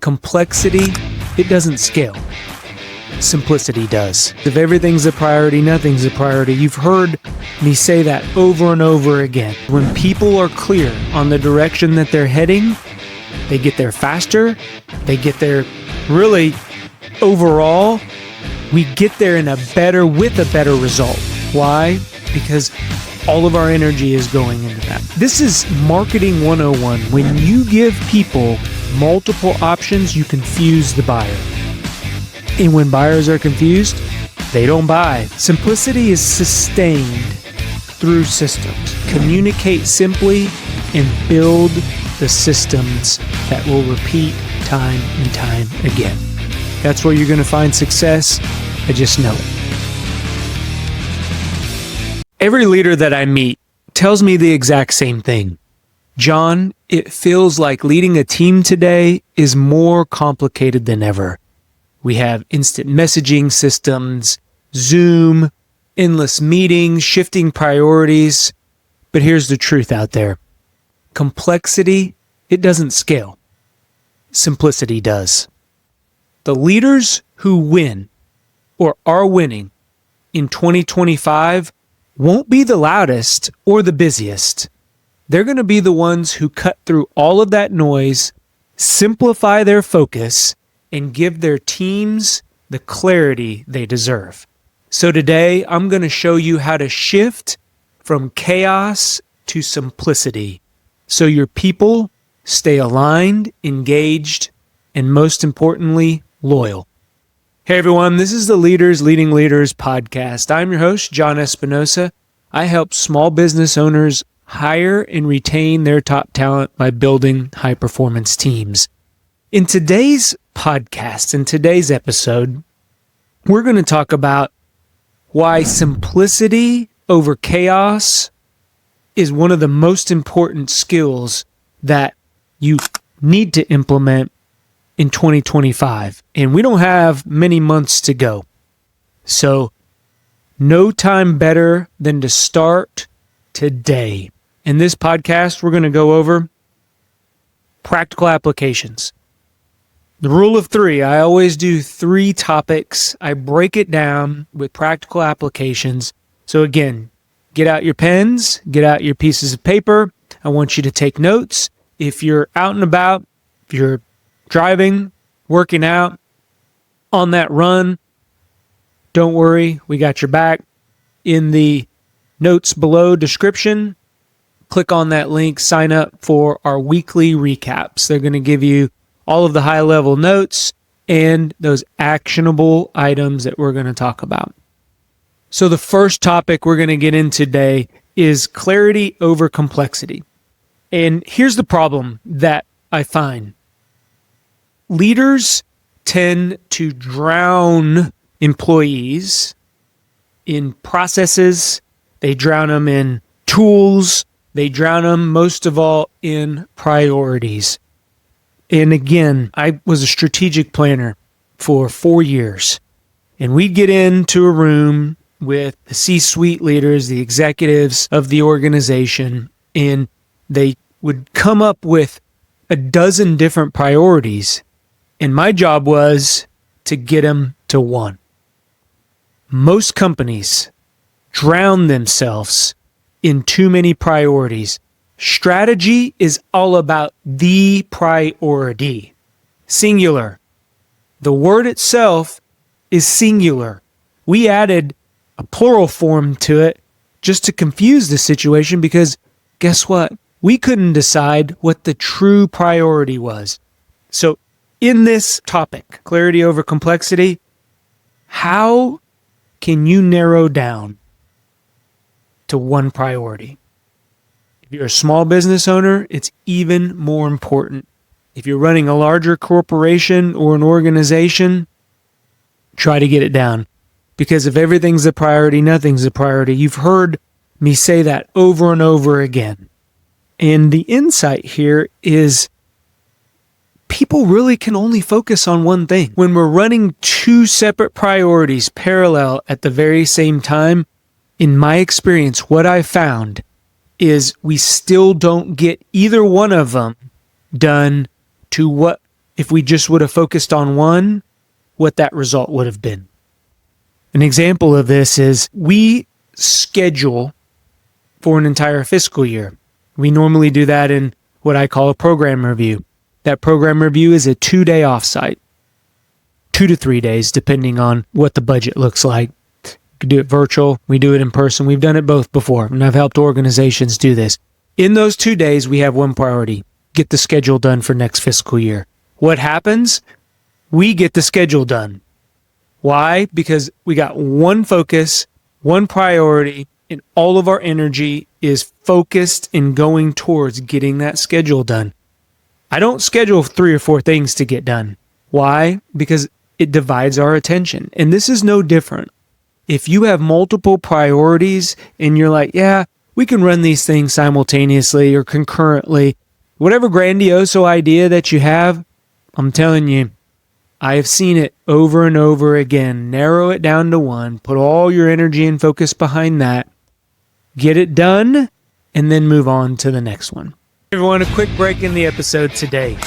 Complexity, it doesn't scale. Simplicity does. If everything's a priority, nothing's a priority. You've heard me say that over and over again. When people are clear on the direction that they're heading, they get there faster. They get there really overall. We get there with a better result. Why? Because all of our energy is going into that. This is Marketing 101. When you give people multiple options, you confuse the buyer. And when buyers are confused, they don't buy. Simplicity is sustained through systems. Communicate simply and build the systems that will repeat time and time again. That's where you're going to find success. I just know it. Every leader that I meet tells me the exact same thing. John, it feels like leading a team today is more complicated than ever. We have instant messaging systems, Zoom, endless meetings, shifting priorities. But here's the truth out there. Complexity, it doesn't scale. Simplicity does. The leaders who win or are winning in 2025 won't be the loudest or the busiest. They're going to be the ones who cut through all of that noise, simplify their focus, and give their teams the clarity they deserve. So today, I'm going to show you how to shift from chaos to simplicity so your people stay aligned, engaged, and most importantly, loyal. Hey everyone, this is the Leaders Leading Leaders podcast. I'm your host, John Espinosa. I help small business owners hire and retain their top talent by building high-performance teams. In today's podcast, in today's episode, we're going to talk about why simplicity over chaos is one of the most important skills that you need to implement in 2025. And we don't have many months to go. So no time better than to start today. In this podcast, we're going to go over practical applications. The rule of three, I always do 3 topics. I break it down with practical applications. So again, get out your pens, get out your pieces of paper. I want you to take notes. If you're out and about, if you're driving, working out, on that run, don't worry, we got your back. In the notes below description, click on that link, sign up for our weekly recaps. They're going to give you all of the high-level notes and those actionable items that we're going to talk about. So the first topic we're going to get into today is clarity over complexity. And here's the problem that I find. Leaders tend to drown employees in processes. They drown them in tools. They drown them, most of all, in priorities. And again, I was a strategic planner for 4 years. And we'd get into a room with the C-suite leaders, the executives of the organization, and they would come up with a dozen different priorities. And my job was to get them to one. Most companies drown themselves in too many priorities. Strategy is all about the priority. Singular. The word itself is singular. We added a plural form to it just to confuse the situation because guess what? We couldn't decide what the true priority was. So in this topic, clarity over complexity, how can you narrow down to one priority? If you're a small business owner, it's even more important. If you're running a larger corporation or an organization, try to get it down. Because if everything's a priority, nothing's a priority. You've heard me say that over and over again. And the insight here is people really can only focus on one thing. When we're running 2 separate priorities parallel at the very same time, in my experience, what I found is we still don't get either one of them done to what if we just would have focused on one, what that result would have been. An example of this is we schedule for an entire fiscal year. We normally do that in what I call a program review. That program review is a 2-day offsite, 2 to 3 days, depending on what the budget looks like. We can do it virtual. We do it in person. We've done it both before, and I've helped organizations do this. In those 2 days, we have one priority: get the schedule done for next fiscal year. What happens? We get the schedule done. Why? Because we got one focus, one priority, and all of our energy is focused in going towards getting that schedule done. I don't schedule 3 or 4 things to get done. Why? Because it divides our attention. And this is no different. If you have multiple priorities and you're like, yeah, we can run these things simultaneously or concurrently, whatever grandiose idea that you have, I'm telling you, I have seen it over and over again. Narrow it down to one, put all your energy and focus behind that, get it done, and then move on to the next one. Everyone, a quick break in the episode today.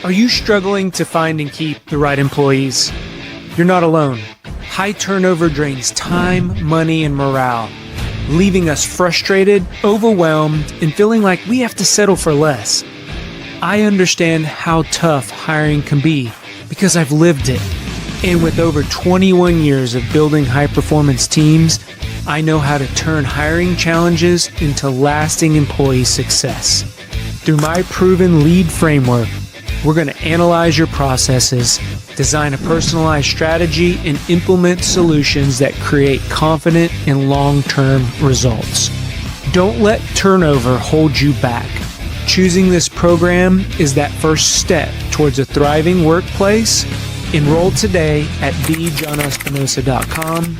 Are you struggling to find and keep the right employees? You're not alone. High turnover drains time, money, and morale, leaving us frustrated, overwhelmed, and feeling like we have to settle for less. I understand how tough hiring can be because I've lived it. And with over 21 years of building high-performance teams, I know how to turn hiring challenges into lasting employee success. Through my proven lead framework, we're going to analyze your processes, design a personalized strategy, and implement solutions that create confident and long-term results. Don't let turnover hold you back. Choosing this program is that first step towards a thriving workplace. Enroll today at thejohnespinosa.com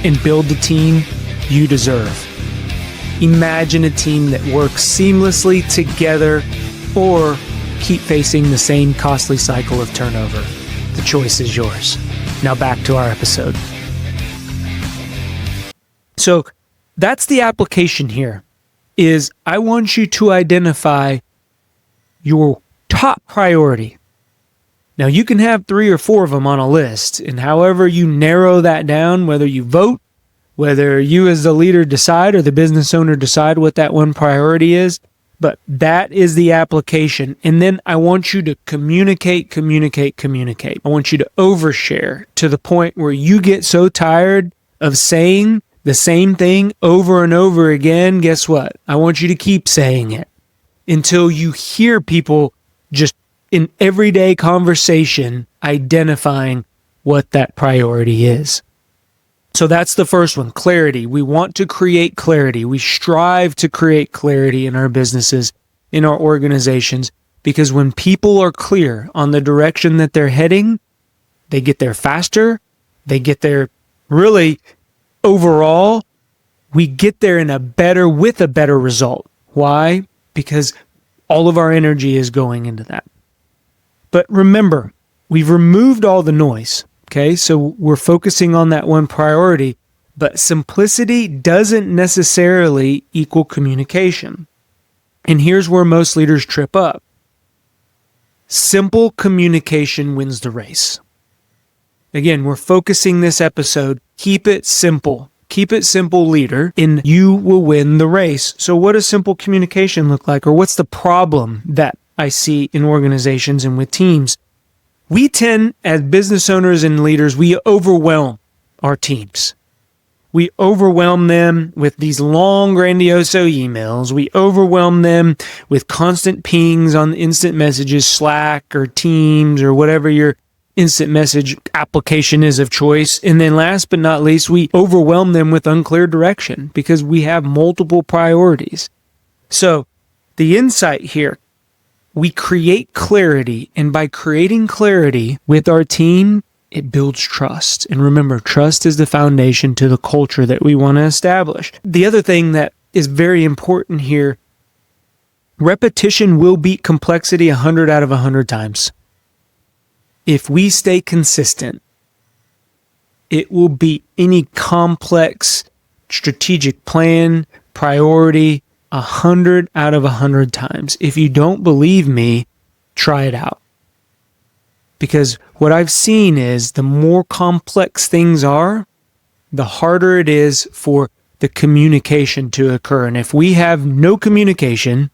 and build the team you deserve. Imagine a team that works seamlessly together or keep facing the same costly cycle of turnover. The choice is yours. Now back to our episode. So that's the application here. Is I want you to identify your top priority. Now, you can have 3 or 4 of them on a list, and however you narrow that down, whether you vote, whether you as the leader decide or the business owner decide what that one priority is, but that is the application. And then I want you to communicate. I want you to overshare to the point where you get so tired of saying the same thing over and over again. Guess what? I want you to keep saying it until you hear people just in everyday conversation identifying what that priority is. So that's the first one, clarity. We want to create clarity. We strive to create clarity in our businesses, in our organizations, because when people are clear on the direction that they're heading, they get there faster. They get there really overall, we get there with a better result. Why? Because all of our energy is going into that. But remember, we've removed all the noise. Okay, so we're focusing on that one priority, but simplicity doesn't necessarily equal communication. And here's where most leaders trip up. Simple communication wins the race. Again, we're focusing this episode, keep it simple. Keep it simple, leader, and you will win the race. So what does simple communication look like? Or what's the problem that I see in organizations and with teams? We tend, as business owners and leaders, we overwhelm our teams. We overwhelm them with these long, grandiose emails. We overwhelm them with constant pings on instant messages, Slack or Teams or whatever your instant message application is of choice. And then last but not least, we overwhelm them with unclear direction because we have multiple priorities. So the insight here, we create clarity, and by creating clarity with our team, it builds trust. And remember, trust is the foundation to the culture that we want to establish. The other thing that is very important here, repetition will beat complexity 100 out of 100 times. If we stay consistent, it will beat any complex strategic plan, priority, 100 out of 100 times. If you don't believe me, try it out. Because what I've seen is the more complex things are, the harder it is for the communication to occur. And if we have no communication,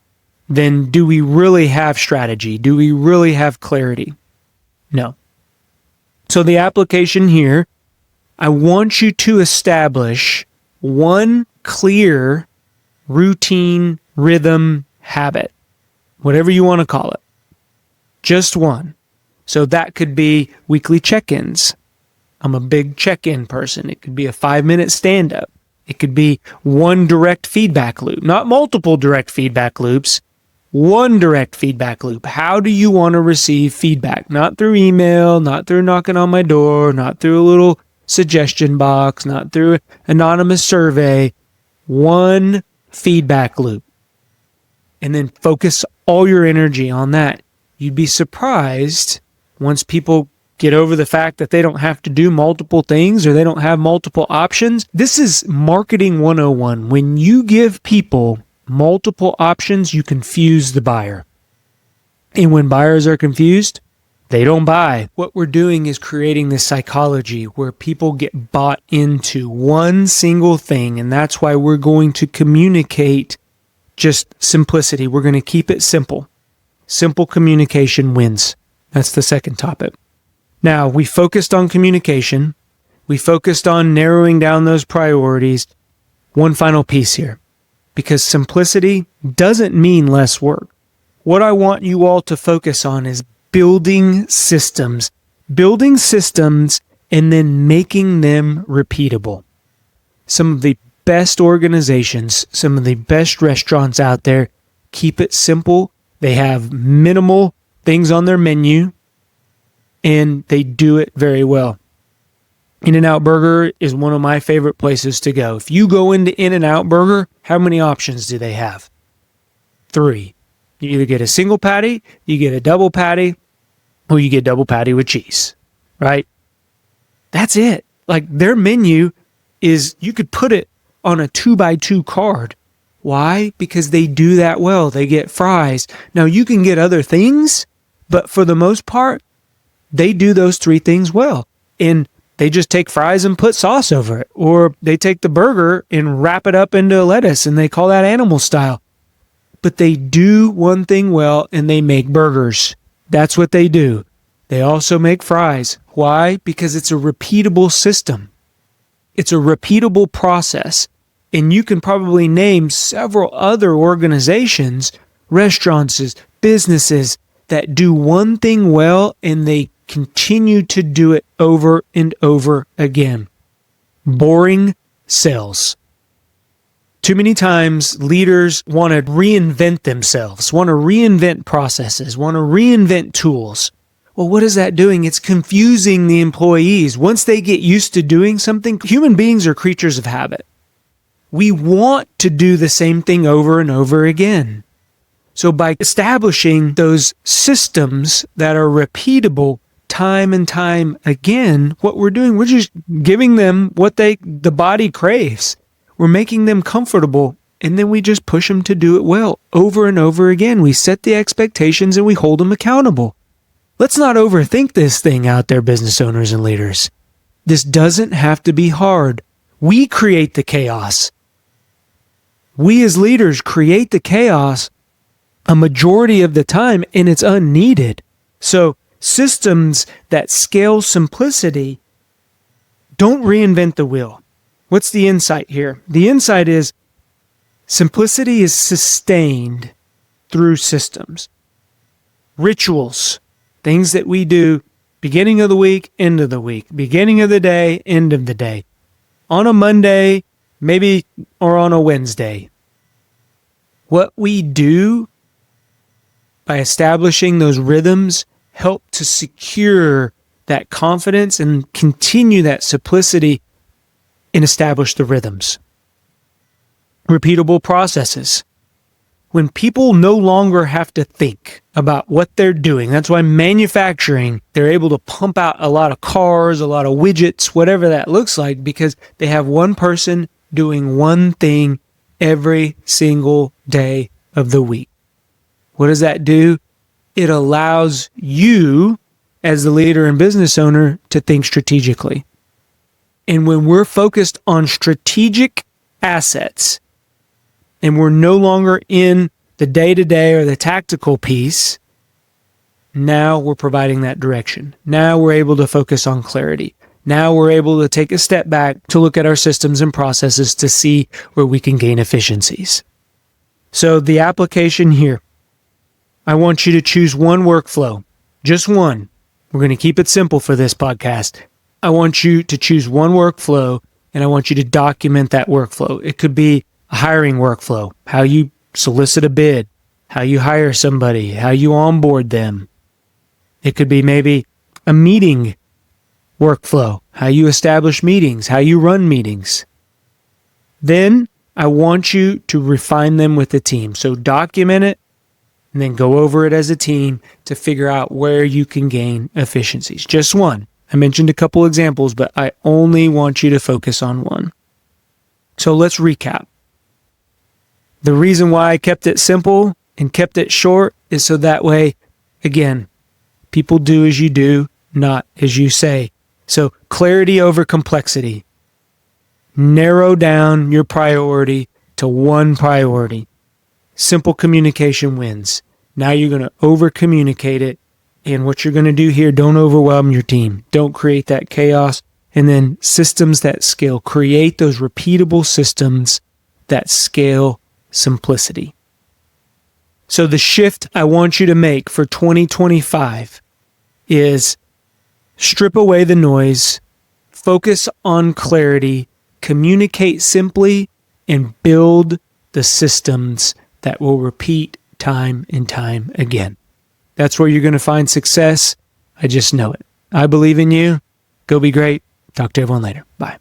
then do we really have strategy? Do we really have clarity? No. So the application here, I want you to establish one clear routine, rhythm, habit, whatever you want to call it. Just one. So that could be weekly check-ins. I'm a big check-in person. It could be a 5-minute stand-up. It could be one direct feedback loop, not multiple direct feedback loops, one direct feedback loop. How do you want to receive feedback? Not through email, not through knocking on my door, not through a little suggestion box, not through an anonymous survey. One feedback loop. And then focus all your energy on that. You'd be surprised once people get over the fact that they don't have to do multiple things or they don't have multiple options. This is marketing 101. When you give people multiple options, you confuse the buyer. And when buyers are confused, they don't buy. What we're doing is creating this psychology where people get bought into one single thing. And that's why we're going to communicate just simplicity. We're going to keep it simple. Simple communication wins. That's the second topic. Now, we focused on communication. We focused on narrowing down those priorities. One final piece here, because simplicity doesn't mean less work. What I want you all to focus on is building systems and then making them repeatable. Some of the best organizations, some of the best restaurants out there keep it simple. They have minimal things on their menu, and they do it very well. In-N-Out Burger is one of my favorite places to go. If you go into In-N-Out Burger, how many options do they have? 3. You either get a single patty, you get a double patty, or you get double patty with cheese, right? That's it. Like, their menu is, you could put it on a 2x2 card. Why? Because they do that well. They get fries. Now, you can get other things, but for the most part, they do those 3 things well. And they just take fries and put sauce over it. Or they take the burger and wrap it up into lettuce, and they call that animal style. But they do one thing well, and they make burgers. That's what they do. They also make fries. Why? Because it's a repeatable system. It's a repeatable process. And you can probably name several other organizations, restaurants, businesses that do one thing well, and they continue to do it over and over again. Boring sells. Too many times leaders want to reinvent themselves, want to reinvent processes, want to reinvent tools. Well, what is that doing? It's confusing the employees. Once they get used to doing something, human beings are creatures of habit. We want to do the same thing over and over again. So by establishing those systems that are repeatable time and time again, what we're doing, we're just giving them what the body craves. We're making them comfortable, and then we just push them to do it well over and over again. We set the expectations and we hold them accountable. Let's not overthink this thing out there, business owners and leaders. This doesn't have to be hard. We create the chaos. We as leaders create the chaos a majority of the time, and it's unneeded. So systems that scale simplicity don't reinvent the wheel. What's the insight here? The insight is simplicity is sustained through systems. Rituals, things that we do beginning of the week, end of the week, beginning of the day, end of the day. On a Monday, maybe, or on a Wednesday. What we do by establishing those rhythms help to secure that confidence and continue that simplicity and establish the rhythms. Repeatable processes. When people no longer have to think about what they're doing, that's why manufacturing, they're able to pump out a lot of cars, a lot of widgets, whatever that looks like, because they have one person doing one thing every single day of the week. What does that do? It allows you as the leader and business owner to think strategically. And when we're focused on strategic assets and we're no longer in the day-to-day or the tactical piece, now we're providing that direction. Now we're able to focus on clarity. Now we're able to take a step back to look at our systems and processes to see where we can gain efficiencies. So the application here, I want you to choose one workflow, just one. We're going to keep it simple for this podcast. I want you to choose one workflow and I want you to document that workflow. It could be a hiring workflow, how you solicit a bid, how you hire somebody, how you onboard them. It could be maybe a meeting workflow, how you establish meetings, how you run meetings. Then I want you to refine them with the team. So document it and then go over it as a team to figure out where you can gain efficiencies. Just one. I mentioned a couple examples, but I only want you to focus on one. So let's recap. The reason why I kept it simple and kept it short is so that way, again, people do as you do, not as you say. So clarity over complexity. Narrow down your priority to one priority. Simple communication wins. Now you're going to over-communicate it. And what you're going to do here, don't overwhelm your team. Don't create that chaos. And then systems that scale. Create those repeatable systems that scale simplicity. So the shift I want you to make for 2025 is strip away the noise, focus on clarity, communicate simply, and build the systems that will repeat time and time again. That's where you're going to find success. I just know it. I believe in you. Go be great. Talk to everyone later. Bye.